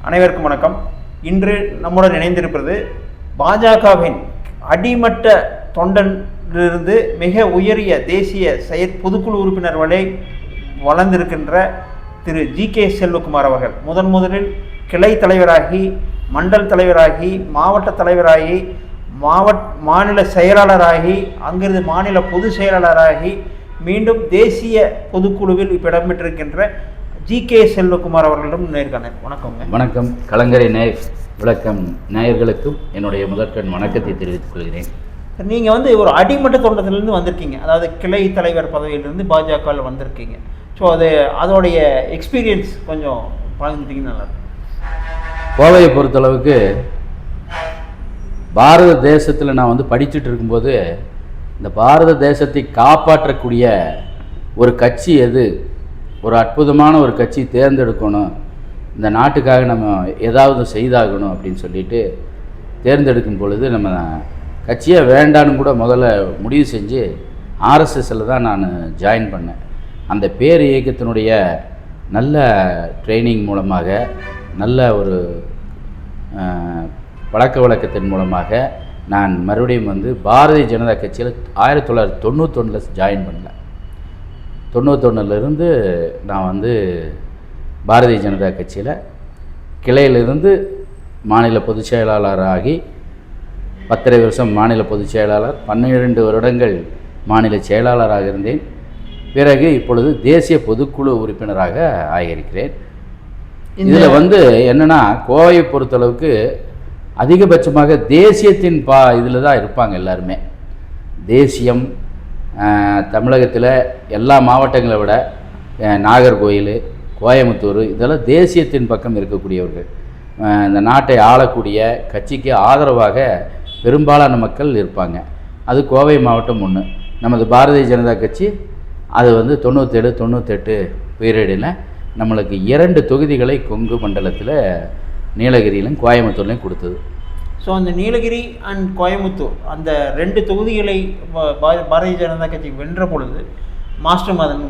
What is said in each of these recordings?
அனைவருக்கும் வணக்கம். இன்று நம்முடன் இணைந்திருப்பது பாஜகவின் அடிமட்ட தொண்டனிலிருந்து மிக உயரிய தேசிய பொதுக்குழு உறுப்பினர் வரை வளர்ந்திருக்கின்ற திரு ஜி.கே. செல்வகுமார் அவர்கள். முதலில் கிளை தலைவராகி, மண்டல் தலைவராகி, மாவட்ட தலைவராகி, மாநில செயலாளராகி, அங்கிருந்து மாநில பொதுச் செயலாளராகி, மீண்டும் தேசிய பொதுக்குழுவில் இப்போ இடம்பெற்றிருக்கின்ற ஜி.கே. செல்வகுமார் அவர்களிடம் நேர்காணல். வணக்கங்க. வணக்கம். கலங்கரை விளக்கம் நேயர்களுக்கும் என்னுடைய முதற்கண் வணக்கத்தை தெரிவித்துக் கொள்கிறேன். நீங்கள் ஒரு அடிமட்ட தோட்டத்திலிருந்து வந்திருக்கீங்க, அதாவது கிளை தலைவர் பதவியிலிருந்து பாஜகவில் வந்திருக்கீங்க. ஸோ அதோடைய எக்ஸ்பீரியன்ஸ் கொஞ்சம் பகிர்ந்துட்டீங்கன்னா நல்லாயிருக்கும். கோவையை பொறுத்தளவுக்கு பாரத தேசத்தில் நான் படிச்சுட்டு இருக்கும்போது இந்த பாரத தேசத்தை காப்பாற்றக்கூடிய ஒரு கட்சி எது, ஒரு அற்புதமான ஒரு கட்சி தேர்ந்தெடுக்கணும், இந்த நாட்டுக்காக நம்ம ஏதாவது செய்தாகணும் அப்படின்னு சொல்லிட்டு தேர்ந்தெடுக்கும் பொழுது நம்ம கட்சியை வேண்டான்னு கூட முதல்ல முடிவு செஞ்சு ஆர்எஸ்எஸ்ஸில் தான் நான் ஜாயின் பண்ணேன். அந்த பேர் இயக்கத்தினுடைய நல்ல ட்ரைனிங் மூலமாக, நல்ல ஒரு பழக்க வழக்கத்தின் மூலமாக நான் மறுபடியும் பாரதிய ஜனதா கட்சியில் 1991 ஜாயின் பண்ணல. 91லேருந்து நான் பாரதிய ஜனதா கட்சியில் கிளையிலிருந்து மாநில பொதுச் செயலாளராகி 10 வருஷம் மாநில பொதுச் செயலாளர், 12 வருடங்கள் மாநில செயலாளராக இருந்தேன். பிறகு இப்பொழுது தேசிய பொதுக்குழு உறுப்பினராக ஆகியிருக்கிறேன். இதில் என்னென்னா, கோவையை பொறுத்தளவுக்கு அதிகபட்சமாக தேசியத்தின் இதில் தான் இருப்பாங்க எல்லாருமே. தேசியம் தமிழகத்தில் எல்லா மாவட்டங்களை விட நாகர்கோயில், கோயம்புத்தூர் இதெல்லாம் தேசியத்தின் பக்கம் இருக்கக்கூடியவர்கள். இந்த நாட்டை ஆளக்கூடிய கட்சிக்கு ஆதரவாக பெரும்பாலான மக்கள் இருப்பாங்க. அது கோவை மாவட்டம் ஒன்று. நமது பாரதிய ஜனதா கட்சி அது 97, 98 பீரியடில் நம்மளுக்கு 2 தொகுதிகளை கொங்கு மண்டலத்தில் நீலகிரியிலும் கோயம்புத்தூர்லையும் கொடுத்தது. ஸோ அந்த நீலகிரி அண்ட் கோயம்புத்தூர் அந்த 2 தொகுதிகளை பாரதிய ஜனதா கட்சி வென்ற பொழுது மாஸ்டர் மதன்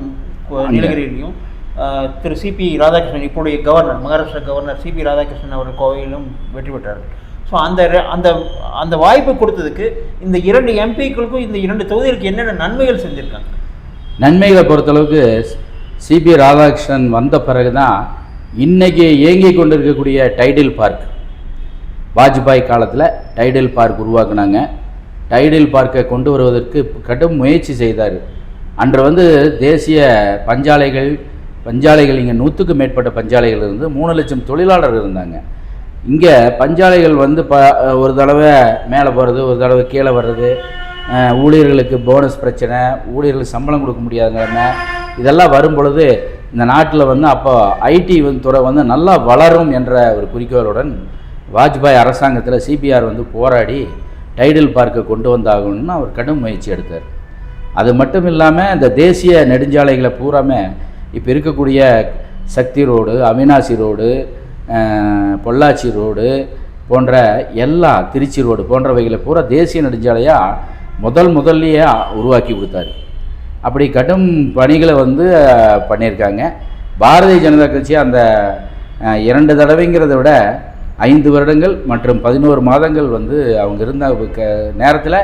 நீலகிரியிலையும், திரு சிபி ராதாகிருஷ்ணன் இப்போடைய governor, Maharashtra governor CP Radhakrishnan அவர்கள் கோவையிலும் வெற்றி பெற்றார். ஸோ அந்த அந்த வாய்ப்பு கொடுத்ததுக்கு இந்த 2 எம்பிக்களுக்கும் இந்த 2 தொகுதிகளுக்கு என்னென்ன நன்மைகள் செஞ்சுருக்காங்க? நன்மைகளை பொறுத்தளவுக்கு சிபி ராதாகிருஷ்ணன் வந்த பிறகு தான் இன்றைக்கி இயங்கி கொண்டிருக்கக்கூடிய டைடல் பார்க், வாஜ்பாய் காலத்தில் டைடல் பார்க் உருவாக்குனாங்க. டைடல் பார்க்கை கொண்டு வருவதற்கு கடும் முயற்சி செய்தார். அன்று தேசிய பஞ்சாலைகள் இங்கே 100க்கு மேற்பட்ட பஞ்சாலைகள் இருந்து 3 லட்சம் தொழிலாளர்கள் இருந்தாங்க. இங்கே பஞ்சாலைகள் ஒரு தடவை மேலே போகிறது, ஒரு தடவை கீழே வர்றது, ஊழியர்களுக்கு போனஸ் பிரச்சனை, ஊழியர்களுக்கு சம்பளம் கொடுக்க முடியாத நிலைமை, இதெல்லாம் வரும் பொழுது இந்த நாட்டில் அப்போ ஐடி துறை நல்லா வளரும் என்ற ஒரு குறிக்கோளுடன் வாஜ்பாய் அரசாங்கத்தில் சிபிஆர் போராடி டைடல் பார்க்கை கொண்டு வந்தாகணும்னு அவர் கடும் முயற்சி எடுத்தார். அது மட்டும் இல்லாமல் இந்த தேசிய நெடுஞ்சாலைகளை பூராமே இப்போ இருக்கக்கூடிய Sakthi road, Avinashi road, Pollachi road போன்ற எல்லா, திருச்சி ரோடு போன்றவைகளை பூரா தேசிய நெடுஞ்சாலையாக முதல்லையே உருவாக்கி கொடுத்தாரு. அப்படி கடும் பணிகளை பண்ணியிருக்காங்க. பாரதிய ஜனதா கட்சி அந்த 2 தடவைங்கிறத விட 5 வருடங்கள் மற்றும் 11 மாதங்கள் அவங்க இருந்த நேரத்தில்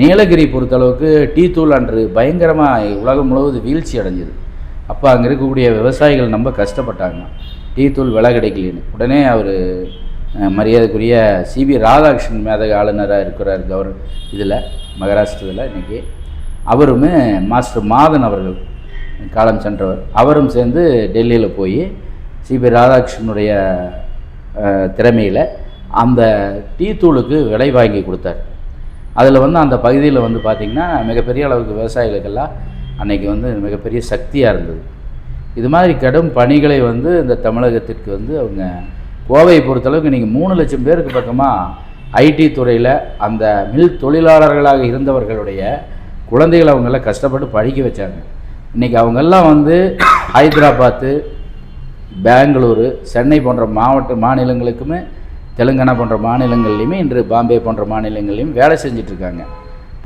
நீலகிரி பொறுத்தளவுக்கு டீ தூள் அன்று பயங்கரமாக உலகம் முழுவதும் வீழ்ச்சி அடைஞ்சிது. அப்போ அங்கே இருக்கக்கூடிய விவசாயிகள் ரொம்ப கஷ்டப்பட்டாங்க, டீ தூள் விலை கிடைக்கலன்னு. உடனே அவர் மரியாதைக்குரிய சிபி ராதாகிருஷ்ணன் மேதக ஆளுநராக இருக்கிறார் இதில் மகாராஷ்டிராவில் இன்றைக்கி. அவரும் மாஸ்டர் மாதன் அவர்கள் காலம் சென்றவர், அவரும் சேர்ந்து டெல்லியில் போய் சிபி ராதாகிருஷ்ணனுடைய திறமையில் அந்த டீ தூளுக்கு விலை வாங்கி கொடுத்தார். அதில் அந்த பகுதியில் பார்த்திங்கன்னா மிகப்பெரிய அளவுக்கு விவசாயிகளுக்கெல்லாம் அன்றைக்கி மிகப்பெரிய சக்தியாக இருந்தது. இது மாதிரி கடும் பணிகளை இந்த தமிழகத்திற்கு அவங்க கோவையை பொறுத்தளவுக்கு இன்றைக்கி 3 லட்சம் பேருக்கு பக்கமாக ஐடி துறையில் அந்த மில் தொழிலாளர்களாக இருந்தவர்களுடைய குழந்தைகளை அவங்கெல்லாம் கஷ்டப்பட்டு படிக்க வச்சாங்க. இன்றைக்கி அவங்கெல்லாம் ஹைதராபாத்து, பெங்களூரு, சென்னை போன்ற மாநிலங்களுக்குமே, தெலுங்கானா போன்ற மாநிலங்கள்லையுமே, இன்று பாம்பே போன்ற மாநிலங்கள்லையும் வேலை செஞ்சிட்ருக்காங்க.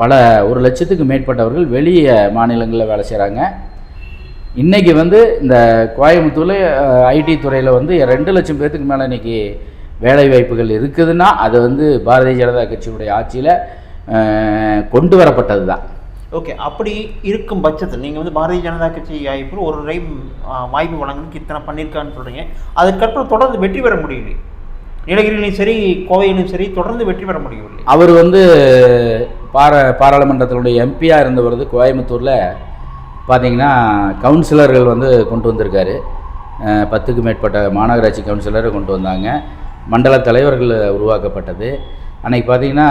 பல 1 லட்சத்துக்கு மேற்பட்டவர்கள் வெளியே மாநிலங்களில் வேலை செய்கிறாங்க. இன்றைக்கி வந்து இந்த கோயம்புத்தூரில் ஐடி துறையில் வந்து 2 லட்சம் பேர்த்துக்கு மேலே இன்றைக்கி வேலை வாய்ப்புகள் இருக்குதுன்னா அது வந்து பாரதிய ஜனதா கட்சியுடைய ஆட்சியில் கொண்டு வரப்பட்டது தான். ஓகே, அப்படி இருக்கும் பட்சத்தில் நீங்கள் வந்து பாரதிய ஜனதா கட்சி வாய்ப்பு ஒரு டைம் வாய்ப்பு வழங்குறதுக்கு இத்தனை பண்ணியிருக்கான்னு சொல்கிறீங்க, அதுக்கப்புறம் தொடர்ந்து வெற்றி பெற முடியலை. நீலகிரியிலையும் சரி கோவையிலும் சரி தொடர்ந்து வெற்றி பெற முடியவில்லை. அவர் வந்து பாராளுமன்றத்தினுடைய எம்பியாக இருந்தவர் கோயம்புத்தூரில் பார்த்தீங்கன்னா கவுன்சிலர்கள் வந்து கொண்டு வந்திருக்காரு. 10க்கும் மேற்பட்ட மாநகராட்சி கவுன்சிலரை கொண்டு வந்தாங்க. மண்டல தலைவர்கள் உருவாக்கப்பட்டது. அன்றைக்கி பார்த்திங்கன்னா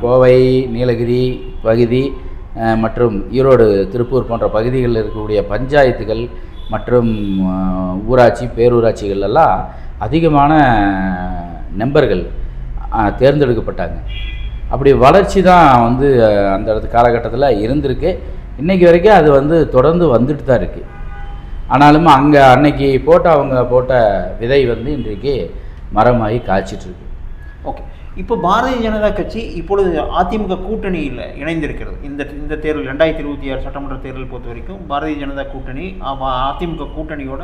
கோவை, நீலகிரி பகுதி மற்றும் ஈரோடு, திருப்பூர் போன்ற பகுதிகளில் இருக்கக்கூடிய பஞ்சாயத்துகள் மற்றும் ஊராட்சி, பேரூராட்சிகள் எல்லாம் அதிகமான நம்பர்கள் தேர்ந்தெடுக்கப்பட்டாங்க. அப்படி வளர்ச்சி தான் வந்து அந்த காலகட்டத்தில் இருந்திருக்கு. இன்றைக்கி வரைக்கும் அது வந்து தொடர்ந்து வந்துட்டு தான் இருக்குது. ஆனாலும் அங்கே அன்னைக்கு அவங்க போட்ட விதை வந்து இன்றைக்கு மரமாகி காய்ச்சிட்ருக்கு. ஓகே, இப்போ பாரதிய ஜனதா கட்சி இப்பொழுது அதிமுக கூட்டணியில் இணைந்திருக்கிறது. இந்த தேர்தல் 2026 சட்டமன்ற தேர்தல் பொறுத்த வரைக்கும் பாரதிய ஜனதா கூட்டணி அதிமுக கூட்டணியோட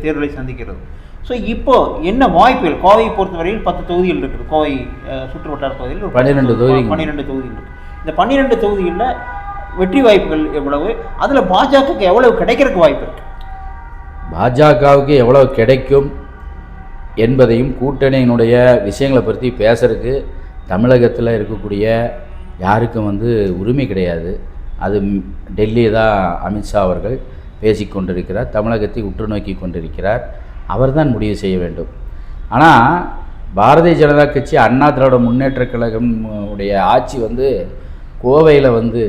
தேர்தலை சந்திக்கிறது. ஸோ இப்போ என்ன வாய்ப்புகள்? கோவையை பொறுத்தவரையில் 10 தொகுதிகள் இருக்குது. கோவை சுற்று வட்டார பகுதியில் 12 தொகுதிகள் இருக்குது. இந்த 12 தொகுதிகளில் வெற்றி வாய்ப்புகள் எவ்வளவு? அதில் பாஜகவுக்கு எவ்வளவு கிடைக்கிறதுக்கு வாய்ப்பு இருக்குது? பாஜகவுக்கு எவ்வளவு கிடைக்கும் என்பதையும் கூட்டணியினுடைய விஷயங்களை பற்றி பேசுறதுக்கு தமிழகத்தில் இருக்கக்கூடிய யாருக்கும் வந்து உரிமை கிடையாது. அது டெல்லி தான் அமித்ஷா அவர்கள் பேசிக்கொண்டிருக்கிறார். தமிழகத்தை உற்று நோக்கி கொண்டிருக்கிறார். அவர் தான் முடிவு செய்ய வேண்டும். ஆனால் பாரதிய ஜனதா கட்சி, அண்ணா திராவிட முன்னேற்ற கழகம் உடைய ஆட்சி வந்து கோவையில் வந்து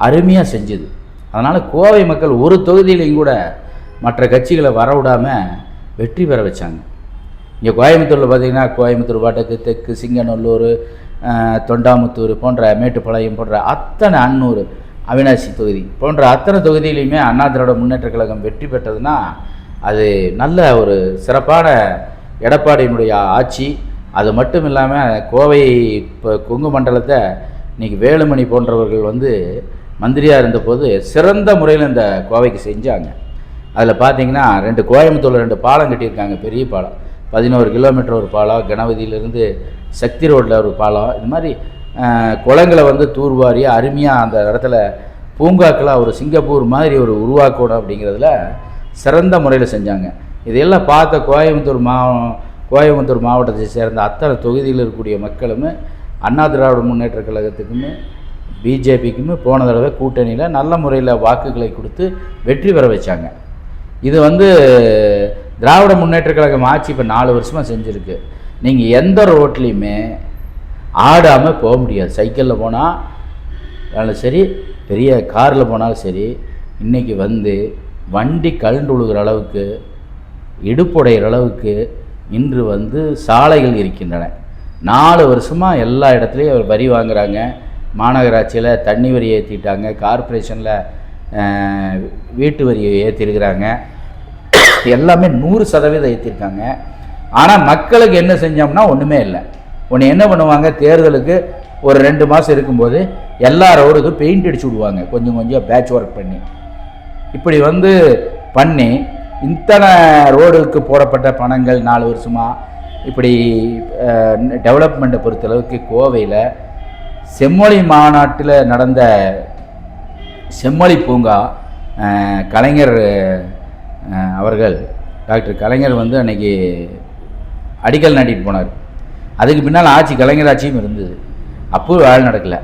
அருமையாக செஞ்சுது. அதனால் கோவை மக்கள் ஒரு தொகுதியிலையும் கூட மற்ற கட்சிகளை வரவிடாமல் வெற்றி பெற வச்சாங்க. இங்கே கோயம்புத்தூரில் பார்த்திங்கன்னா கோயம்புத்தூர் வடக்கு, தெற்கு, சிங்கநல்லூர், தொண்டாமுத்தூர் போன்ற மேட்டுப்பாளையம் போன்ற அத்தனை, அன்னூர், அவினாசி தொகுதி போன்ற அத்தனை தொகுதியிலையுமே அண்ணா திராவிட முன்னேற்ற கழகம் வெற்றி பெற்றதுன்னா அது நல்ல ஒரு சிறப்பான எடப்பாடியினுடைய ஆட்சி. அது மட்டும் இல்லாமல் கோவை இப்போ கொங்கு மண்டலத்தை இன்றைக்கி வேலுமணி போன்றவர்கள் வந்து மந்திரியாக இருந்தபோது சிறந்த முறையில் இந்த கோவைக்கு செஞ்சாங்க. அதில் பார்த்திங்கன்னா கோயம்புத்தூரில் 2 பாலம் கட்டியிருக்காங்க. பெரிய பாலம், 11 கிலோமீட்டர் ஒரு பாலம், கணபதியிலேருந்து சக்தி ரோட்டில் ஒரு பாலம். இது மாதிரி குளங்களை வந்து தூர்வாரி அருமையாக அந்த இடத்துல பூங்காக்களாக ஒரு சிங்கப்பூர் மாதிரி ஒரு உருவாக்கணும் அப்படிங்கிறதுல சிறந்த முறையில் செஞ்சாங்க. இதையெல்லாம் பார்த்த கோயம்புத்தூர் மாவட்டத்தை சேர்ந்த அத்தனை தொகுதியில் இருக்கக்கூடிய மக்களுமே அண்ணா திராவிட முன்னேற்ற கழகத்துக்குமே பிஜேபிக்குமே போன தடவை கூட்டணியில் நல்ல முறையில் வாக்குகளை கொடுத்து வெற்றி பெற வச்சாங்க. இது வந்து திராவிட முன்னேற்ற கழகம் ஆட்சி இப்போ 4 வருஷமாக செஞ்சுருக்கு. நீங்கள் எந்த ரோட்லேயுமே ஆடாமல் போக முடியாது. சைக்கிளில் போனாலும் சரி, பெரிய காரில் போனாலும் சரி, இன்றைக்கி வந்து வண்டி கழண்டு விழுகிற அளவுக்கு, இடுப்புடைகிற அளவுக்கு இன்று வந்து சாலைகள் இருக்கின்றன. 4 வருஷமாக எல்லா இடத்துலையும் வரி வாங்குகிறாங்க. மாநகராட்சியில் தண்ணி வரி ஏற்றிட்டாங்க, கார்ப்பரேஷனில் வீட்டு வரியை ஏற்றிருக்கிறாங்க. எல்லாமே 100% ஏற்றிருக்காங்க. ஆனால் மக்களுக்கு என்ன செஞ்சோம்னா ஒன்றுமே இல்லை. ஒன்று என்ன பண்ணுவாங்க, தேர்தலுக்கு ஒரு 2 மாதம் இருக்கும்போது எல்லா ரோடுக்கும் பெயிண்ட் அடிச்சு விடுவாங்க, கொஞ்சம் பேட்ச் ஒர்க் பண்ணி. இப்படி வந்து பண்ணி இத்தனை ரோடுக்கு போடப்பட்ட பணங்கள் 4 வருஷமாக இப்படி டெவலப்மெண்ட்டை பொறுத்தளவுக்கு கோவையில் செம்மொழி மாநாட்டில் நடந்த செம்மொழி பூங்கா கலைஞர் அவர்கள், டாக்டர் கலைஞர் வந்து அன்றைக்கி அடிக்கல் நாட்டிட்டு போனார். அதுக்கு பின்னால் ஆட்சி கலைஞர் ஆட்சியும் இருந்தது. அப்போ வேலை நடக்கலை.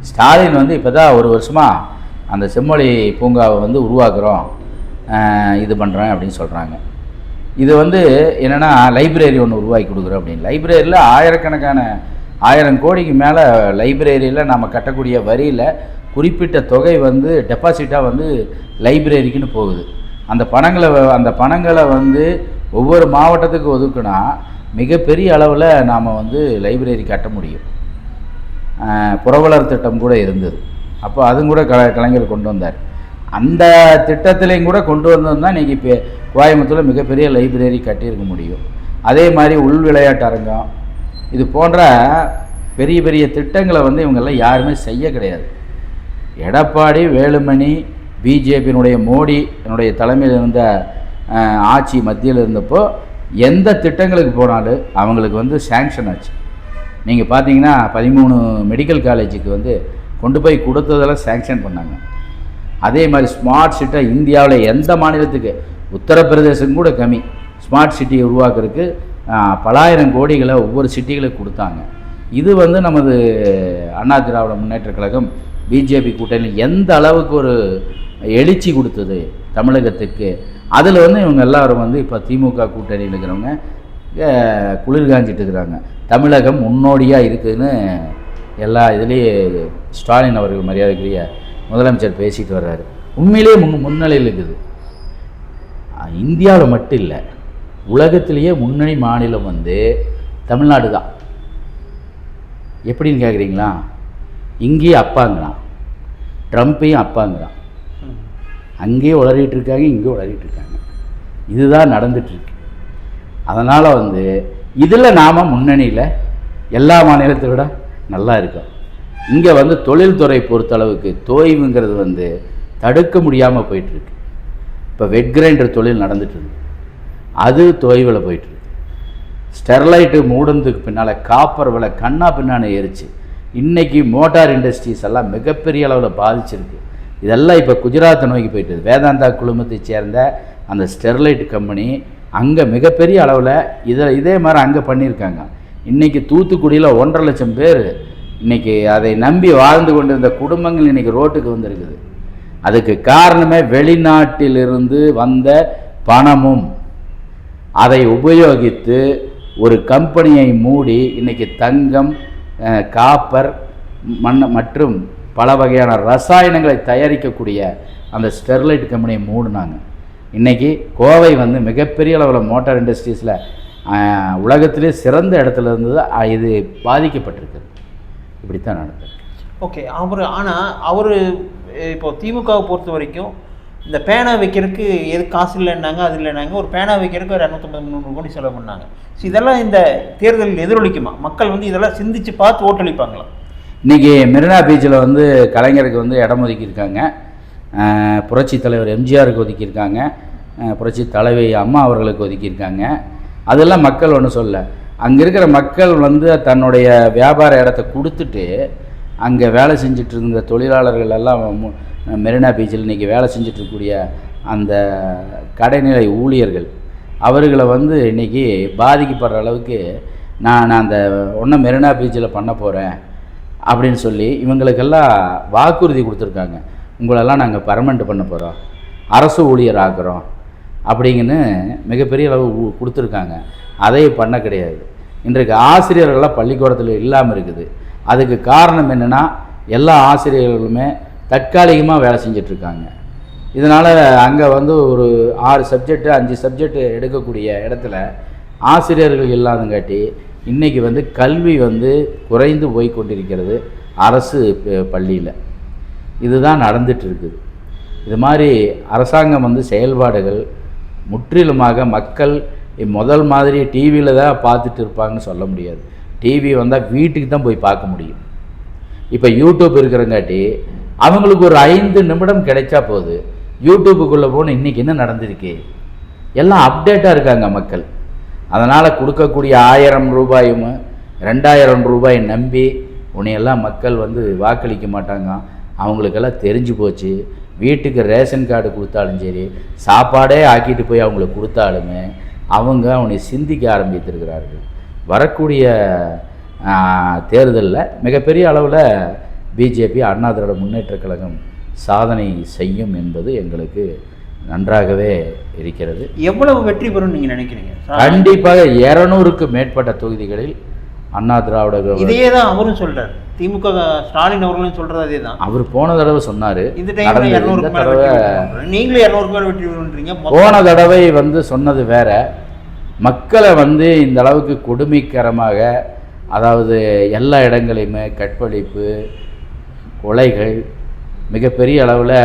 ஸ்டாலின் வந்து இப்போ தான் 1 வருஷமாக அந்த செம்மொழி பூங்காவை வந்து உருவாக்குறோம், இது பண்ணுறேன் அப்படின்னு சொல்கிறாங்க. இது வந்து என்னென்னா லைப்ரரி ஒன்று உருவாக்கி கொடுக்குறோம் அப்படின்னு. லைப்ரரியில் ஆயிரக்கணக்கான 1000 கோடிக்கு மேலே லைப்ரரியில் நம்ம கட்டக்கூடிய வரியில் குறிப்பிட்ட தொகை வந்து டெபாசிட்டாக வந்து லைப்ரரிக்குன்னு போகுது. அந்த பணங்களை வந்து ஒவ்வொரு மாவட்டத்துக்கு ஒதுக்குனா மிகப்பெரிய அளவில் நாம் வந்து லைப்ரரி கட்ட முடியும். புரவலர் திட்டம் கூட இருந்தது. அப்போ அதுவும் கூட கலைஞர் கொண்டு வந்தார். அந்த திட்டத்திலையும் கூட கொண்டு வந்ததுதான் இன்றைக்கி இப்போ கோயம்புத்தூரில் மிகப்பெரிய லைப்ரரி கட்டியிருக்க முடியும். அதே மாதிரி உள் விளையாட்டு அரங்கம், இது போன்ற பெரிய பெரிய திட்டங்களை வந்து இவங்கெல்லாம் யாருமே செய்ய கிடையாது. எடப்பாடி, வேலுமணி பிஜேபியினுடைய மோடி என்னுடைய தலைமையில் இருந்த ஆட்சி மத்தியில் இருந்தப்போ எந்த திட்டங்களுக்கு போனாலும் அவங்களுக்கு வந்து சேங்ஷன் ஆச்சு. நீங்கள் பார்த்தீங்கன்னா 13 மெடிக்கல் காலேஜுக்கு வந்து கொண்டு போய் கொடுத்ததெல்லாம் சேங்ஷன் பண்ணாங்க. அதே மாதிரி ஸ்மார்ட் சிட்டை இந்தியாவில் எந்த மாநிலத்துக்கு, உத்தரப்பிரதேசம் கூட கம்மி, ஸ்மார்ட் சிட்டியை உருவாக்குறதுக்கு பலாயிரம் கோடிகளை ஒவ்வொரு சிட்டிகளுக்கு கொடுத்தாங்க. இது வந்து நமது அண்ணா திராவிட முன்னேற்ற கழகம் பிஜேபி கூட்டணியில் எந்த அளவுக்கு ஒரு எழுச்சி கொடுத்தது தமிழகத்துக்கு. அதில் வந்து இவங்க எல்லாரும் வந்து இப்போ திமுக கூட்டணியில் இருக்கிறவங்க குளிர் காஞ்சிட்டு இருக்கிறாங்க. தமிழகம் முன்னோடியாக இருக்குதுன்னு எல்லா இதுலேயும் ஸ்டாலின் அவர்கள் மரியாதைக்குரிய முதலமைச்சர் பேசிட்டு வர்றாரு. உண்மையிலேயே முன்னிலையில் இருக்குது. இந்தியாவில் மட்டும் இல்லை, உலகத்திலேயே முன்னணி மாநிலம் வந்து தமிழ்நாடு தான். எப்படின்னு கேட்குறீங்களா? இங்கேயும் அப்பாங்கிறான், ட்ரம்ப்பையும் அப்பாங்கிறான். அங்கேயே உளறிட்டு இருக்காங்க, இங்கே உளறிட்டு இருக்காங்க. இதுதான் நடந்துட்டுருக்கு. அதனால் வந்து இதில் நாம் முன்னணியில் எல்லா மாநிலத்தை விட நல்லா இருக்கோம். இங்கே வந்து தொழில்துறை பொறுத்தளவுக்கு தோய்வுங்கிறது வந்து தடுக்க முடியாமல் போயிட்டுருக்கு. இப்போ வெட் கிரைண்டர் தொழில் நடந்துட்டுருக்கு, அது தோய்வில் போயிட்டுருக்கு. ஸ்டெர்லைட்டு மூடுறதுக்கு பின்னால் காப்பர் விலை கண்ணா பின்னான்னு ஏறிச்சு. இன்றைக்கி மோட்டார் இண்டஸ்ட்ரீஸ் எல்லாம் மிகப்பெரிய அளவில் பாதிச்சிருக்கு. இதெல்லாம் இப்போ குஜராத்தை நோக்கி போயிட்டுது. வேதாந்தா குழுமத்தை சேர்ந்த அந்த ஸ்டெர்லைட் கம்பெனி அங்கே மிகப்பெரிய அளவில் இதே மாதிரி அங்கே பண்ணியிருக்காங்க. இன்றைக்கி தூத்துக்குடியில் 1.5 லட்சம் பேர் இன்றைக்கி அதை நம்பி வாழ்ந்து கொண்டிருந்த குடும்பங்கள் இன்றைக்கி ரோட்டுக்கு வந்திருக்குது. அதுக்கு காரணமே வெளிநாட்டிலிருந்து வந்த பணமும் அதை உபயோகித்து ஒரு கம்பெனியை மூடி இன்றைக்கி தங்கம், காப்பர், மற்றும் பல வகையான ரசாயனங்களை தயாரிக்கக்கூடிய அந்த ஸ்டெர்லைட் கம்பெனியை மூடினாங்க. இன்றைக்கி கோவை வந்து மிகப்பெரிய அளவில் மோட்டார் இண்டஸ்ட்ரீஸில் உலகத்திலே சிறந்த இடத்துல இருந்தது. இது பாதிக்கப்பட்டிருக்கு. இப்படித்தான் நடந்தது. ஓகே. அவர் இப்போ திமுகவை பொறுத்த வரைக்கும் இந்த பேனா வைக்கிறதுக்கு எது காசு இல்லைன்னாங்க, அது இல்லைனாங்க. ஒரு பேனா வைக்கிறதுக்கு ஒரு 250-300 கோடி செலவு பண்ணாங்க. ஸோ இதெல்லாம் இந்த தேர்தலில் எதிரொலிக்குமா? மக்கள் வந்து இதெல்லாம் சிந்திச்சு பார்த்து ஓட்டளிப்பாங்களா? இன்றைக்கி மெரினா பீச்சில் வந்து கலைஞருக்கு வந்து இடம் ஒதுக்கியிருக்காங்க. புரட்சி தலைவர் எம்ஜிஆருக்கு ஒதுக்கியிருக்காங்க. புரட்சி தலைவி அம்மா அவர்களுக்கு ஒதுக்கியிருக்காங்க. அதெல்லாம் மக்கள் ஒன்றும் சொல்ல. அங்கே இருக்கிற மக்கள் வந்து தன்னுடைய வியாபார இடத்த கொடுத்துட்டு அங்கே வேலை செஞ்சுட்டு இருந்த தொழிலாளர்கள் எல்லாம் மெரினா பீச்சில் இன்றைக்கி வேலை செஞ்சிட்ருக்கக்கூடிய அந்த கடைநிலை ஊழியர்கள் அவர்களை வந்து இன்றைக்கி பாதிக்கப்படுற அளவுக்கு நான் அந்த ஒன்றும் மெரினா பீச்சில் பண்ண போகிறேன் அப்படின்னு சொல்லி இவங்களுக்கெல்லாம் வாக்குறுதி கொடுத்துருக்காங்க. உங்களெல்லாம் நாங்கள் பர்மனெண்ட் பண்ண போகிறோம், அரசு ஊழியர் ஆக்குறோம் அப்படிங்கன்னு மிகப்பெரிய அளவு கொடுத்துருக்காங்க. அதை பண்ண கிடையாது. இன்றைக்கு ஆசிரியர்கள்லாம் பள்ளிக்கூடத்தில் இல்லாமல் இருக்குது. அதுக்கு காரணம் என்னென்னா, எல்லா ஆசிரியர்களுமே தற்காலிகமாக வேலை செஞ்சிட்ருக்காங்க. இதனால் அங்கே வந்து ஒரு 6 சப்ஜெக்டு 5 சப்ஜெக்டு எடுக்கக்கூடிய இடத்துல ஆசிரியர்கள் இல்லாதங்காட்டி இன்றைக்கி வந்து கல்வி வந்து குறைந்து போய் கொண்டிருக்கிறது அரசு பள்ளியில். இதுதான் நடந்துகிட்ருக்குது. இது மாதிரி அரசாங்கம் வந்து செயல்பாடுகள் முற்றிலுமாக மக்கள் முதல் மாதிரி டிவியில் தான் பார்த்துட்டு இருப்பாங்கன்னு சொல்ல முடியாது. டிவி வந்தால் வீட்டுக்கு தான் போய் பார்க்க முடியும். இப்போ யூடியூப் இருக்கிறங்காட்டி அவங்களுக்கு ஒரு 5 நிமிடம் கிடைச்சா போகுது. யூடியூப்புக்குள்ளே போன இன்றைக்கி என்ன நடந்திருக்கு எல்லாம் அப்டேட்டாக இருக்காங்க மக்கள். அதனால் கொடுக்கக்கூடிய 1000 ரூபாயும் 2000 ரூபாயை நம்பி உன்னையெல்லாம் மக்கள் வந்து வாக்களிக்க மாட்டாங்க. அவங்களுக்கெல்லாம் தெரிஞ்சு போச்சு. வீட்டுக்கு ரேஷன் கார்டு கொடுத்தாலும் சரி, சாப்பாடே ஆக்கிட்டு போய் அவங்களுக்கு கொடுத்தாலுமே அவங்க அவனை சிந்திக்க ஆரம்பித்திருக்கிறார்கள். வரக்கூடிய தேர்தலில் மிகப்பெரிய அளவில் பிஜேபி அண்ணா திராவிட முன்னேற்ற கழகம் சாதனை செய்யும் என்பது எங்களுக்கு நன்றாகவே இருக்கிறது. எவ்வளவு வெற்றி பெறும் நீங்கள் நினைக்கிறீங்க? கண்டிப்பாக 200க்கு மேற்பட்ட தொகுதிகளில் அண்ணா திராவிட இதையே தான் அவரும் சொல்கிறார். திமுக ஸ்டாலின் அவர்களும் சொல்கிறது அதே தான். அவர் போன தடவை சொன்னார். இந்த தடவை நீங்களும் 200 பேர் வெற்றி பெறுன்றீங்க. போன தடவை வந்து சொன்னது வேற. மக்களை வந்து இந்த அளவுக்கு கொடுமைக்கரமாக, அதாவது எல்லா இடங்களையுமே கற்பழிப்பு, கொலைகள், மிகப்பெரிய அளவில்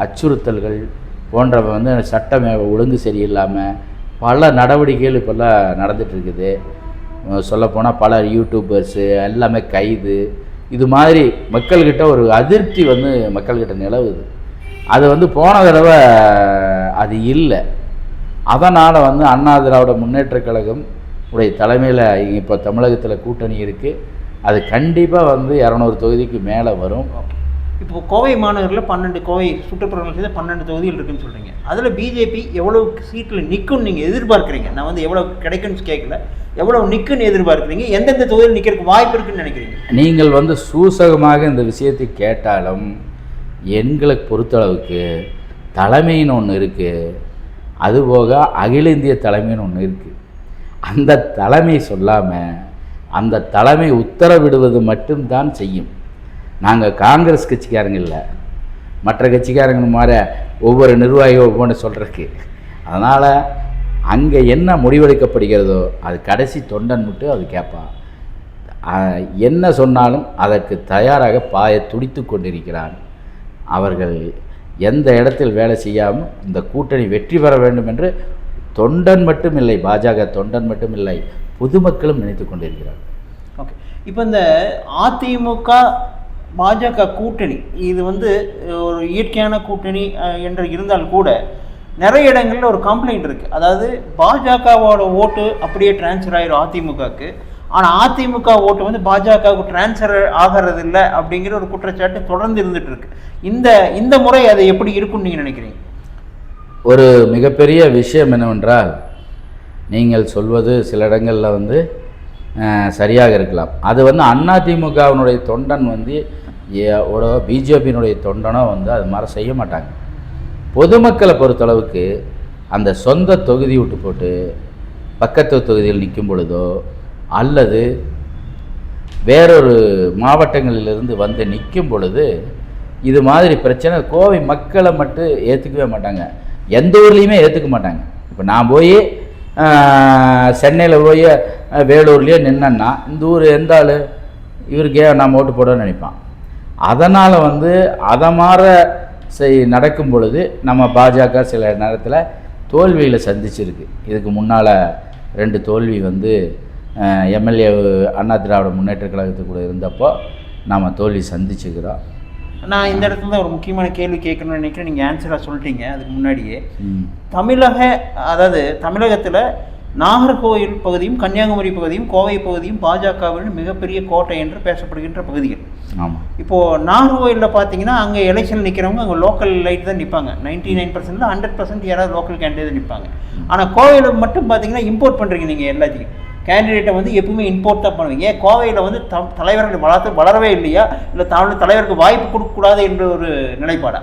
அச்சுறுத்தல்கள் போன்றவை வந்து சட்டம் ஒழுங்கு சரியில்லாமல் பல நடவடிக்கைகள் இப்போல்லாம் நடந்துகிட்ருக்குது. சொல்லப்போனால் பல யூடியூபர்ஸு எல்லாமே கைது. இது மாதிரி மக்கள்கிட்ட ஒரு அதிருப்தி வந்து மக்கள்கிட்ட நிலவுது. அது வந்து போன தடவை அது இல்லை. அதனால் வந்து அண்ணா திராவிட முன்னேற்ற கழகம் உடைய தலைமையில் இப்போ தமிழகத்தில் கூட்டணி இருக்குது. அது கண்டிப்பாக வந்து 200 தொகுதிக்கு மேலே வரும். இப்போ கோவை மாநகரில் 12 கோவை சுற்றுப்புறங்கள் செய்த 12 தொகுதிகள் இருக்குன்னு சொல்கிறீங்க. அதில் பிஜேபி எவ்வளோ சீட்டில் நிற்கும்னு நீங்கள் எதிர்பார்க்குறீங்க? நான் வந்து எவ்வளோ கிடைக்குன்னு கேட்கல, எவ்வளோ நிற்குன்னு எதிர்பார்க்குறீங்க? எந்தெந்த தொகுதியில் நிற்கிறதுக்கு வாய்ப்பு இருக்குன்னு நினைக்கிறீங்க? நீங்கள் வந்து சூசகமாக இந்த விஷயத்தை கேட்டாலும் எங்களை பொறுத்தளவுக்கு தலைமைன்னு ஒன்று இருக்குது, அதுபோக அகில இந்திய தலைமைன்னு ஒன்று இருக்குது. அந்த தலைமை சொல்லாமல் அந்த தலைமை உத்தரவிடுவது மட்டும்தான் செய்யும். நாங்கள் காங்கிரஸ் கட்சிக்காரங்க இல்லை, மற்ற கட்சிக்காரங்க மாதிரி ஒவ்வொரு நிர்வாகியும் ஒவ்வொன்று சொல்கிறதுக்கு. அதனால் அங்கே என்ன முடிவெடுக்கப்படுகிறதோ அது கடைசி தொண்டன் மட்டும் அது கேட்பான். என்ன சொன்னாலும் அதற்கு தயாராக பாய துடித்து கொண்டிருக்கிறான். அவர்கள் எந்த இடத்தில் வேலை செய்யாமல் இந்த கூட்டணி வெற்றி பெற வேண்டும் என்று தொண்டன் மட்டும் இல்லை, பாஜக தொண்டன் மட்டும் இல்லை, பொதுமக்களும் நினைத்து கொண்டிருக்கிறார். ஓகே, இப்போ இந்த அதிமுக பாஜக கூட்டணி இது வந்து ஒரு இயற்கையான கூட்டணி என்று இருந்தால் கூட நிறைய இடங்களில் ஒரு கம்ப்ளைண்ட் இருக்குது. அதாவது பாஜகவோட ஓட்டு அப்படியே டிரான்ஸ்ஃபர் ஆகிடும் அதிமுகவுக்கு, ஆனால் அதிமுக ஓட்டு வந்து பாஜகவுக்கு டிரான்ஸ்ஃபர் ஆகிறது இல்லை அப்படிங்கிற ஒரு குற்றச்சாட்டு தொடர்ந்து இருந்துகிட்டு இருக்கு. இந்த முறை அது எப்படி இருக்குன்னு நீங்கள் நினைக்கிறீங்க? ஒரு மிகப்பெரிய விஷயம் என்னவென்றால், நீங்கள் சொல்வது சில இடங்களில் வந்து சரியாக இருக்கலாம். அது வந்து அதிமுகவினுடைய தொண்டன் வந்து பிஜேபியினுடைய தொண்டனோ வந்து அது மாதிரி செய்ய மாட்டாங்க. பொதுமக்களை பொறுத்தளவுக்கு அந்த சொந்த தொகுதி விட்டு போட்டு பக்கத்து தொகுதியில் நிற்கும் பொழுதோ அல்லது வேறொரு மாவட்டங்களிலிருந்து வந்து நிற்கும் பொழுது இது மாதிரி பிரச்சனை கோவை மக்களை மட்டும் ஏற்றுக்கவே மாட்டாங்க, எந்த ஊர்லேயுமே ஏற்றுக்க மாட்டாங்க. இப்போ நான் போய் சென்னையில் போய் வேலூர்லேயே நின்னேன்னா இந்த ஊர் எந்த ஆள் இவருக்கே நான் ஓட்டு போடணும்னு நினைப்பான். அதனால் வந்து அதை மாதிரி நடக்கும் பொழுது நம்ம பாஜக சில நேரத்தில் தோல்வியில் சந்திச்சிருக்கு. இதுக்கு முன்னால் 2 தோல்வி வந்து எம்எல்ஏ அண்ணா திராவிட முன்னேற்ற கழகத்துக்கு கூட இருந்தப்போ நாம் தோல்வி சந்திச்சுக்கிறோம். நான் இந்த இடத்துல ஒரு முக்கியமான கேள்வி கேட்கணும்னு நினைக்கிறேன், நீங்கள் ஆன்சராக சொல்லிட்டீங்க. அதுக்கு முன்னாடியே தமிழகத்தில் நாகர்கோவில் பகுதியும் கன்னியாகுமரி பகுதியும் கோவை பகுதியும் பாஜகவின் மிகப்பெரிய கோட்டை என்று பேசப்படுகின்ற பகுதிகள். ஆமாம், இப்போது நாகர்கோவிலில் பார்த்தீங்கன்னா அங்கே எலெக்ஷன் நிற்கிறவங்க அங்கே லோக்கல் லைட் தான் நிற்பாங்க. 99% 100% யாராவது லோக்கல் கேண்டிடேட் நிற்பாங்க. ஆனால் கோவையில் மட்டும் பார்த்தீங்கன்னா இம்போர்ட் பண்ணுறீங்க நீங்கள் எல்லாத்தையும். கேண்டிடேட்டை வந்து எப்பவுமே இம்போர்ட் தான் பண்ணுவீங்க. கோவையில் வந்து தலைவர்கள் வளரவே இல்லையா, இல்லை தலைவருக்கு வாய்ப்பு கொடுக்கக்கூடாது என்ற ஒரு நிலைப்பாடா?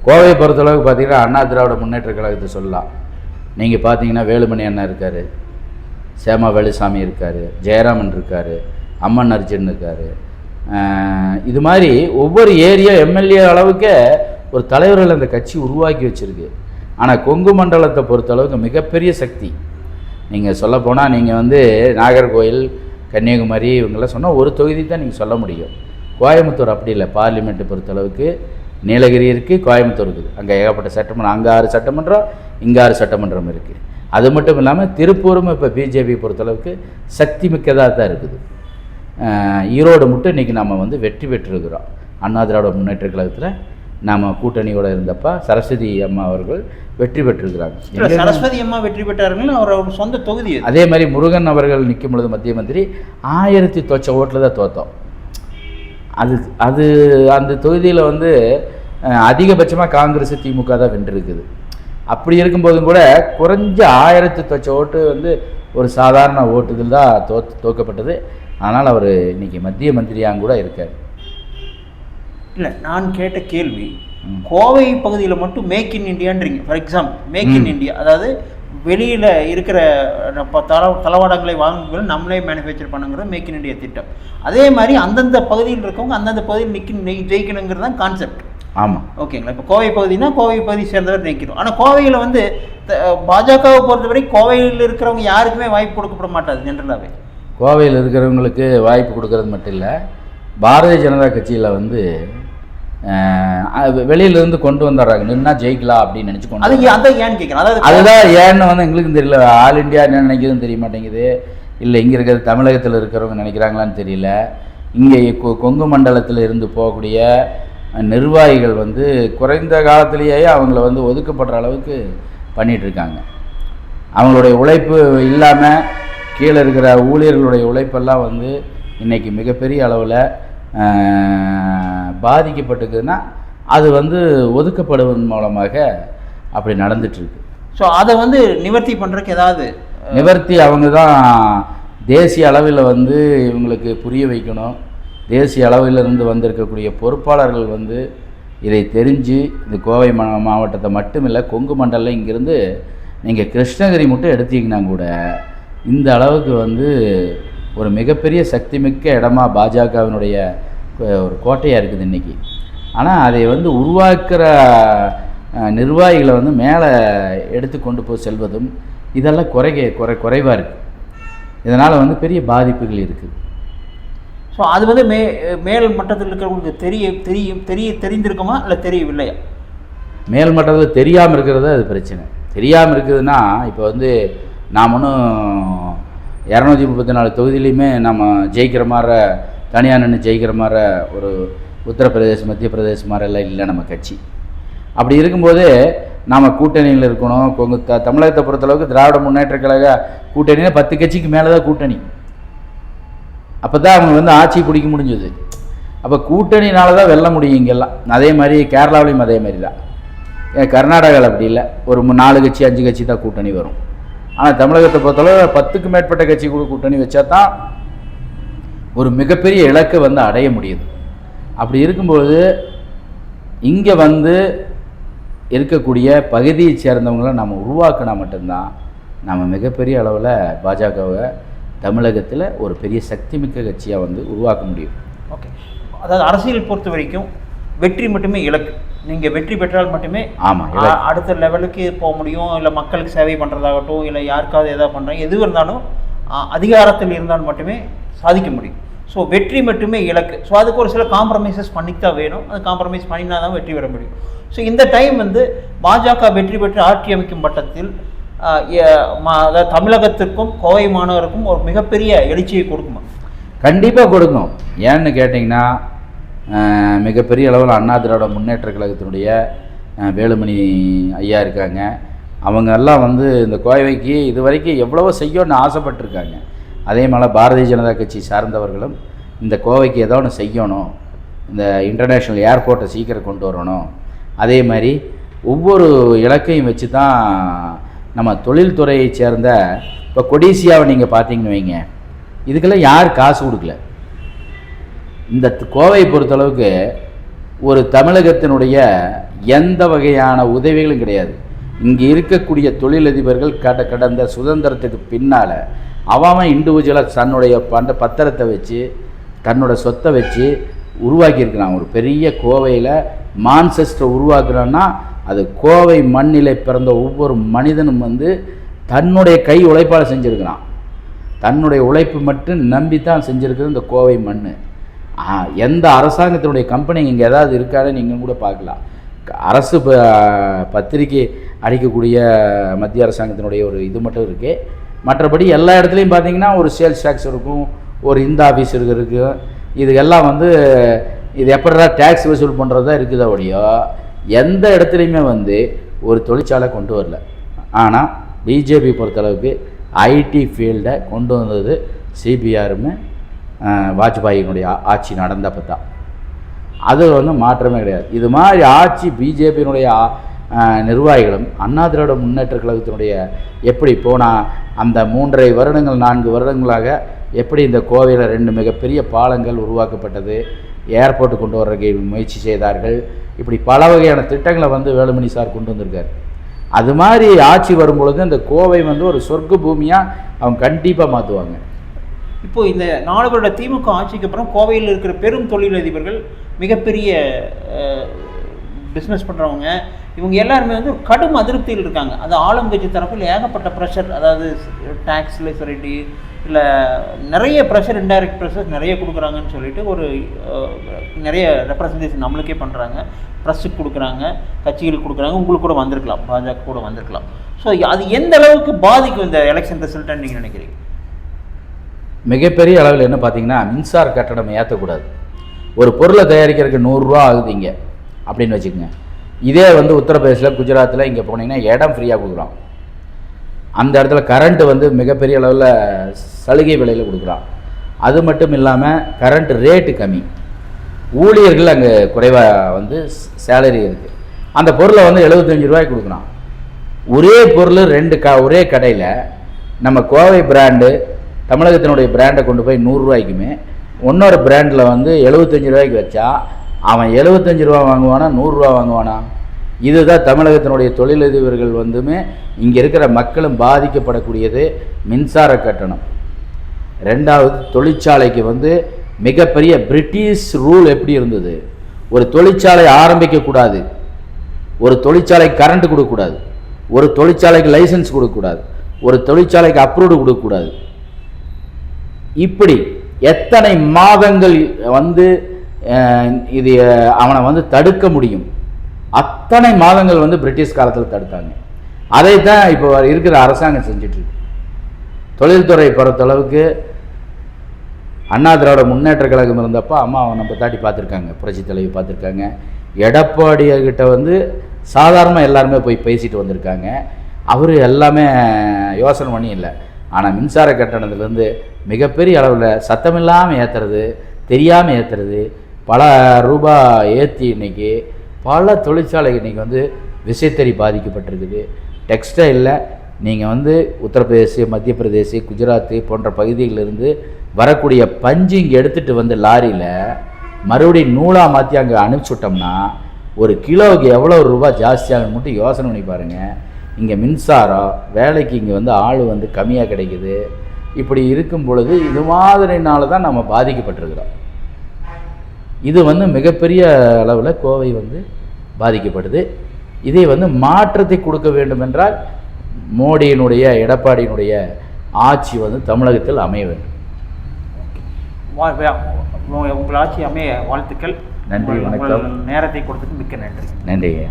கோவையை பொறுத்தளவுக்கு பார்த்தீங்கன்னா அண்ணா திராவிட முன்னேற்ற கழகத்தை சொல்லலாம். நீங்கள் பார்த்தீங்கன்னா வேலுமணி அண்ணா இருக்கார், சேமா வேலுசாமி இருக்கார், ஜெயராமன் இருக்கார், அம்மன் அர்ஜுன் இருக்கார். இது மாதிரி ஒவ்வொரு ஏரியா எம்எல்ஏ அளவுக்கே ஒரு தலைவர்கள் அந்த கட்சி உருவாக்கி வச்சுருக்கு. ஆனால் கொங்கு மண்டலத்தை பொறுத்தளவுக்கு மிகப்பெரிய சக்தி. நீங்கள் சொல்லப்போனால் நீங்கள் வந்து நாகர்கோவில் கன்னியாகுமரி இவங்கெல்லாம் சொன்னால் ஒரு தொகுதி தான் நீங்கள் சொல்ல முடியும். கோயம்புத்தூர் அப்படி இல்லை. பார்லிமெண்ட்டை பொறுத்தளவுக்கு நீலகிரி இருக்குது, கோயம்புத்தூர் இருக்குது. அங்கே ஏகப்பட்ட சட்டமன்றம், அங்கே 6 சட்டமன்றம், இங்கே 6 சட்டமன்றம் இருக்குது. அது மட்டும் இல்லாமல் திருப்பூரும் இப்போ பிஜேபி பொறுத்தளவுக்கு சக்தி மிக்கதாக தான் இருக்குது. ஈரோடு மட்டும் இன்றைக்கி நம்ம வந்து வெற்றி பெற்றிருக்கிறோம். அண்ணா திராவிட முன்னேற்ற கழகத்தில் நாம் கூட்டணியோடு இருந்தப்போ சரஸ்வதி அம்மா அவர்கள் வெற்றி பெற்றிருக்கிறாங்க. சரஸ்வதி அம்மா வெற்றி பெற்றார்கள், அவர் சொந்த தொகுதி. அதே மாதிரி முருகன் அவர்கள் நிற்கும் பொழுது மத்திய மந்திரி 1000 தொச்ச ஓட்டில் தான் தோற்றோம். அது அந்த தொகுதியில் வந்து அதிகபட்சமாக காங்கிரஸ் திமுக தான் வென்றிருக்குது. அப்படி இருக்கும்போதும் கூட குறைஞ்ச 1000 தொச்ச ஓட்டு வந்து ஒரு சாதாரண ஓட்டுதல் தான் தோக்கப்பட்டது. அதனால் அவர் இன்றைக்கி மத்திய மந்திரியாக கூட இருக்கார். இல்லை, நான் கேட்ட கேள்வி கோவை பகுதியில் மட்டும் மேக் இன் இண்டியான்றீங்க. For example make in India, அதாவது வெளியில் இருக்கிற தளவாடங்களை வாங்குவது நம்மளே மேனுஃபேக்சர் பண்ணுங்கிறது மேக் இன் இண்டியா திட்டம். அதே மாதிரி அந்தந்த பகுதியில் இருக்கவங்க அந்தந்த பகுதியில் ஜெயிக்கணுங்கிறது தான் கான்செப்ட். ஆமாம், ஓகேங்களா? இப்போ கோவை பகுதினா கோவை பகுதி சேர்ந்தவர் நிற்கிறோம். ஆனால் கோவையில் வந்து பாஜகவை பொறுத்தவரை கோவையில் இருக்கிறவங்க யாருக்குமே வாய்ப்பு கொடுக்கப்பட மாட்டாது. ஜென்ரலாகவே கோவையில் இருக்கிறவங்களுக்கு வாய்ப்பு கொடுக்கறது மட்டும் இல்லை, பாரதிய ஜனதா கட்சியில் வந்து வெளியிலேருந்து கொண்டு வந்துடுறாங்க, நின்னா ஜெயிக்கலாம் அப்படின்னு நினச்சி கொண்டு. அதான் ஏன்னு கேட்குறேன். அதுதான் ஏன்னு வந்து எங்களுக்கும் தெரியல. ஆல் இண்டியா என்ன நினைக்கிறதுன்னு தெரிய மாட்டேங்குது. இல்லை இங்கே இருக்கிறது தமிழகத்தில் இருக்கிறவங்க நினைக்கிறாங்களான்னு தெரியல. இங்கே கொங்கு மண்டலத்தில் இருந்து போகக்கூடிய நிர்வாகிகள் வந்து குறைந்த காலத்திலேயே அவங்கள வந்து ஒதுக்கப்படுற அளவுக்கு பண்ணிகிட்ருக்காங்க. அவங்களுடைய உழைப்பு இல்லாமல் கீழே இருக்கிற ஊழியர்களுடைய உழைப்பெல்லாம் வந்து இன்றைக்கி மிகப்பெரிய அளவில் பாதிக்கப்பட்டிருக்குதுன்னா அது வந்து ஒதுக்கப்படுவதன் மூலமாக அப்படி நடந்துகிட்ருக்கு. ஸோ அதை வந்து நிவர்த்தி பண்ணுறதுக்கு ஏதாவது நிவர்த்தி அவங்க தான் தேசிய அளவில் வந்து இவங்களுக்கு புரிய வைக்கணும். தேசிய அளவிலிருந்து வந்திருக்கக்கூடிய பொறுப்பாளர்கள் வந்து இதை தெரிஞ்சு இந்த கோவை மாவட்டத்தை மட்டும் இல்லை, கொங்கு மண்டலம் இங்கேருந்து நீங்கள் கிருஷ்ணகிரி மட்டும் எடுத்தீங்கன்னா கூட இந்த அளவுக்கு வந்து ஒரு மிகப்பெரிய சக்தி மிக்க இடமா பாஜகவினுடைய ஒரு கோட்டையாக இருக்குது இன்றைக்கி. ஆனால் அதை வந்து உருவாக்குற நிர்வாகிகளை வந்து மேலே எடுத்து கொண்டு போய் செல்வதும் இதெல்லாம் குறைவாக இருக்குது. இதனால் வந்து பெரிய பாதிப்புகள் இருக்குது. ஸோ அது வந்து மேல் மட்டத்தில் இருக்கிறவங்களுக்கு தெரிந்திருக்குமா இல்லை தெரியவில்லையா? மேல் மட்டத்தில் தெரியாமல் இருக்கிறது அது பிரச்சனை. தெரியாமல் இருக்குதுன்னா இப்போ வந்து நாம் ஒன்றும் 234 தொகுதியிலையுமே நம்ம ஜெயிக்கிற மாதிரி தனியாக நின்று ஜெயிக்கிற மாதிரி ஒரு உத்தரப்பிரதேசம் மத்திய பிரதேசம் மாதிரிலாம் இல்லை நம்ம கட்சி. அப்படி இருக்கும்போது நாம் கூட்டணியில் இருக்கணும். தமிழகத்தை பொறுத்தளவுக்கு திராவிட முன்னேற்ற கழக கூட்டணியில் 10 கட்சிக்கு மேலே தான் கூட்டணி. அப்போ தான் அவங்க வந்து ஆட்சி பிடிக்க முடிஞ்சது. அப்போ கூட்டணினால தான் வெல்ல முடியும் இங்கெல்லாம். அதே மாதிரி கேரளாவிலையும் அதே மாதிரி தான். கர்நாடகாவில் அப்படி இல்லை, ஒரு 4 கட்சி 5 கட்சி தான் கூட்டணி வரும். ஆனால் தமிழகத்தை பொறுத்தளவு 10க்கும் மேற்பட்ட கட்சி கூட கூட்டணி வச்சா தான் ஒரு மிகப்பெரிய இலக்கை வந்து அடைய முடியுது. அப்படி இருக்கும்போது இங்கே வந்து இருக்கக்கூடிய பகுதியை சேர்ந்தவங்களை நம்ம உருவாக்கினா மட்டும்தான் நம்ம மிகப்பெரிய அளவில் பாஜகவை தமிழகத்தில் ஒரு பெரிய சக்தி மிக்க கட்சியாக வந்து உருவாக்க முடியும். ஓகே, அதாவது அரசியல் பொறுத்த வரைக்கும் வெற்றி மட்டுமே இலக்கு. நீங்கள் வெற்றி பெற்றால் மட்டுமே அடுத்த லெவலுக்கு போக முடியும். இல்லை மக்களுக்கு சேவை பண்ணுறதாகட்டும், இல்லை யாருக்காவது எதாவது பண்ணுறாங்க, எது இருந்தாலும் அதிகாரத்தில் இருந்தால் மட்டுமே சாதிக்க முடியும். ஸோ வெற்றி மட்டுமே இலக்கு. ஸோ அதுக்கு ஒரு சில காம்ப்ரமைசஸ் பண்ணித்தான் வேணும். அது காம்ப்ரமைஸ் பண்ணினா தான் வெற்றி பெற முடியும். ஸோ இந்த டைம் வந்து பாஜக வெற்றி பெற்று ஆட்சி அமைக்கும் பட்டத்தில் அதாவது தமிழகத்திற்கும் கோவை மாநகருக்கும் ஒரு மிகப்பெரிய எழுச்சியை கொடுக்குமா? கண்டிப்பாக கொடுக்கும். ஏன்னு கேட்டிங்கன்னா மிகப்பெரிய அளவில் அண்ணா திராவிட முன்னேற்ற கழகத்தினுடைய வேலுமணி ஐயா இருக்காங்க. அவங்க எல்லாம் வந்து இந்த கோவைக்கு இது வரைக்கும் எவ்வளவோ செய்யணும்னு ஆசைப்பட்டிருக்காங்க. அதே மாதிரி பாரதிய ஜனதா கட்சி சார்ந்தவர்களும் இந்த கோவைக்கு ஏதோ ஒன்று செய்யணும், இந்த இன்டர்நேஷ்னல் ஏர்போர்ட்டை சீக்கிரம் கொண்டு வரணும். அதே மாதிரி ஒவ்வொரு இலக்கையும் வச்சு தான் நம்ம தொழில்துறையை சேர்ந்த இப்போ கொடிசியாவை நீங்கள் பார்த்தீங்கன்னு வைங்க, இதுக்கெல்லாம் யார் காசு கொடுக்கல. இந்த கோவையை பொறுத்தளவுக்கு ஒரு தமிழகத்தினுடைய எந்த வகையான உதவிகளும் கிடையாது. இங்கே இருக்கக்கூடிய தொழிலதிபர்கள் கடந்த சுதந்திரத்துக்கு பின்னால் அவன் இண்டிவிஜுவலாக தன்னுடைய பத்திரத்தை வச்சு தன்னோட சொத்தை வச்சு உருவாக்கியிருக்கிறான். ஒரு பெரிய கோவையில் மான்செஸ்டர் உருவாக்குறான்னா அது கோவை மண்ணிலே பிறந்த ஒவ்வொரு மனிதனும் வந்து தன்னுடைய கை உழைப்பால் செஞ்சுருக்கிறான். தன்னுடைய உழைப்பு மட்டும் நம்பி தான் செஞ்சுருக்குது இந்த கோவை மண். எந்த அரசாங்கத்தினுடைய கம்பெனி இங்கே ஏதாவது இருக்கான்னு நீங்கள் கூட பார்க்கலாம். அரசு பத்திரிக்கை அடிக்கக்கூடிய மத்திய அரசாங்கத்தினுடைய ஒரு இது மட்டும் இருக்குது. மற்றபடி எல்லா இடத்துலையும் பார்த்தீங்கன்னா ஒரு சேல்ஸ் டேக்ஸ் இருக்கும், ஒரு இந்த ஆஃபீஸ் இருக்குது. இதுக்கெல்லாம் வந்து இது எப்படா டேக்ஸ் வசூல் பண்ணுறதா இருக்குதா ஒழியோ எந்த இடத்துலையுமே வந்து ஒரு தொழிற்சாலை கொண்டு வரல. ஆனால் பிஜேபி பொறுத்தளவுக்கு ஐடி ஃபீல்டை கொண்டு வந்தது சிபிஆருமே வாஜ்பாயினுடைய ஆட்சி நடந்தப்போ தான். அது வந்து மாற்றமே கிடையாது. இது மாதிரி ஆட்சி பிஜேபியினுடைய நிர்வாகிகளும் அண்ணா திராவிட முன்னேற்ற கழகத்தினுடைய எப்படி போனால் அந்த 3.5 வருடங்கள் 4 வருடங்களாக எப்படி இந்த கோவையில் 2 மிகப்பெரிய பாலங்கள் உருவாக்கப்பட்டது, ஏர்போர்ட்டு கொண்டு வர்றதுக்கு முயற்சி செய்தார்கள். இப்படி பல வகையான திட்டங்களை வந்து வேலுமணி சார் கொண்டு வந்திருக்கார். அது மாதிரி ஆட்சி வரும்பொழுது இந்த கோவை வந்து ஒரு சொர்க்க பூமியாக அவங்க கண்டிப்பாக மாற்றுவாங்க. இப்போது இந்த 4 வருட திமுக ஆட்சிக்கு அப்புறம் கோவையில் இருக்கிற பெரும் தொழிலதிபர்கள், மிகப்பெரிய பிஸ்னஸ் பண்ணுறவங்க, இவங்க எல்லாருமே வந்து ஒரு கடும் அதிருப்தியில் இருக்காங்க. அது ஆளுங்கட்சி தரப்பில் ஏகப்பட்ட ப்ரெஷர், அதாவது டேக்ஸில் சரிட்டி இல்லை நிறைய ப்ரெஷர், இன்டைரக்ட் ப்ரெஷர் நிறைய கொடுக்குறாங்கன்னு சொல்லிட்டு ஒரு நிறைய ரெப்ரசன்டேஷன் நம்மளுக்கே பண்ணுறாங்க. ப்ரெஸ்ஸுக்கு கொடுக்குறாங்க, கட்சிகளுக்கு கொடுக்குறாங்க, உங்களுக்கு கூட வந்திருக்கலாம், பாஜக கூட வந்திருக்கலாம். ஸோ அது எந்த அளவுக்கு பாதிக்கும் இந்த எலெக்ஷன் ரிசல்ட்டுன்னு நீங்கள் நினைக்கிறீங்க? மிகப்பெரிய அளவில் என்ன பார்த்தீங்கன்னா மின்சார கட்டணம் ஏற்றக்கூடாது. ஒரு பொருளை தயாரிக்கிறதுக்கு 100 ரூபா ஆகுது இங்கே அப்படின்னு வச்சுக்கோங்க. இதே வந்து உத்தரப்பிரதேசில், குஜராத்தில் இங்கே போனீங்கன்னா இடம் ஃப்ரீயாக கொடுக்குறான். அந்த இடத்துல கரண்ட்டு வந்து மிகப்பெரிய அளவில் சலுகை விலையில் கொடுக்குறான். அது மட்டும் இல்லாமல் கரண்ட் ரேட்டு கம்மி, ஊழியர்கள் அங்கே குறைவாக வந்து சேலரி இருக்குது. அந்த பொருளை வந்து 75 ரூபாய்க்கு கொடுக்குறான். ஒரே பொருள் ஒரே கடையில் நம்ம கோவை பிராண்டு, தமிழகத்தினுடைய பிராண்டை கொண்டு போய் 100 ரூபாய்க்குமே இன்னொரு பிராண்டில் வந்து 75 ரூபாய்க்கு வச்சா அவன் 75 ரூபா வாங்குவானா 100 ரூபா வாங்குவானா? இதுதான் தமிழகத்தினுடைய தொழிலதிபர்கள் வந்துமே இங்கே இருக்கிற மக்களும் பாதிக்கப்படக்கூடியது. மின்சார கட்டணம். ரெண்டாவது, தொழிற்சாலைக்கு வந்து மிகப்பெரிய பிரிட்டிஷ் ரூல் எப்படி இருந்தது, ஒரு தொழிற்சாலை ஆரம்பிக்கக்கூடாது, ஒரு தொழிற்சாலைக்கு கரண்ட் கொடுக்கக்கூடாது, ஒரு தொழிற்சாலைக்கு லைசன்ஸ் கொடுக்கக்கூடாது, ஒரு தொழிற்சாலைக்கு அப்ரூவ்டு கொடுக்கக்கூடாது. இப்படி எத்தனை மாதங்கள் வந்து இது அவனை வந்து தடுக்க முடியும், அத்தனை மாதங்கள் வந்து பிரிட்டிஷ் காலத்தில் தடுத்தாங்க. அதை தான் இப்போ இருக்கிற அரசாங்கம் செஞ்சிட்ருக்கு. தொழில்துறை பொறுத்தளவுக்கு அண்ணா திராவிட முன்னேற்ற கழகம் இருந்தப்போ அம்மா நம்ம தாட்டி பார்த்துருக்காங்க, புரட்சி தலைவி பார்த்துருக்காங்க. எடப்பாடியார்கிட்ட வந்து சாதாரணமாக எல்லாருமே போய் பேசிட்டு வந்திருக்காங்க. அவர் எல்லாமே யோசனை பண்ணி இல்லை. ஆனால் மின்சார கட்டணத்துலேருந்து மிகப்பெரிய அளவில் சத்தமில்லாமல் ஏற்றுறது, தெரியாமல் ஏற்றுறது, பல ரூபா ஏற்றி இன்றைக்கி பல தொழிற்சாலை இன்றைக்கி வந்து விசைத்தறி பாதிக்கப்பட்டிருக்குது. டெக்ஸ்டைலில் நீங்கள் வந்து உத்தரப்பிரதேச, மத்திய பிரதேச, குஜராத்து போன்ற பகுதிகளிலிருந்து வரக்கூடிய பஞ்சு இங்கே எடுத்துகிட்டு வந்து லாரியில் மறுபடியும் நூலாக மாற்றி அங்கே அனுப்பிச்சுட்டோம்னா ஒரு கிலோவுக்கு எவ்வளோ ரூபா ஜாஸ்தியாகன்னு மட்டும் யோசனை பண்ணி பாருங்கள். இங்கே மின்சாரம் வேலைக்கு இங்கே வந்து ஆள் வந்து கம்மியாக கிடைக்குது. இப்படி இருக்கும் பொழுது இது மாதிரினால தான் நம்ம பாதிக்கப்பட்டிருக்கிறோம். இது வந்து மிகப்பெரிய அளவில் கோவை வந்து பாதிக்கப்படுது. இதை வந்து மாற்றத்தை கொடுக்க வேண்டும் என்றால் மோடியினுடைய, எடப்பாடியினுடைய ஆட்சி வந்து தமிழகத்தில் அமைய வேண்டும். உங்கள் ஆட்சி அமைய வாழ்த்துக்கள். நன்றி, வணக்கம். நேரத்தை கொடுத்ததுக்கு மிக்க நன்றி. நன்றிங்க.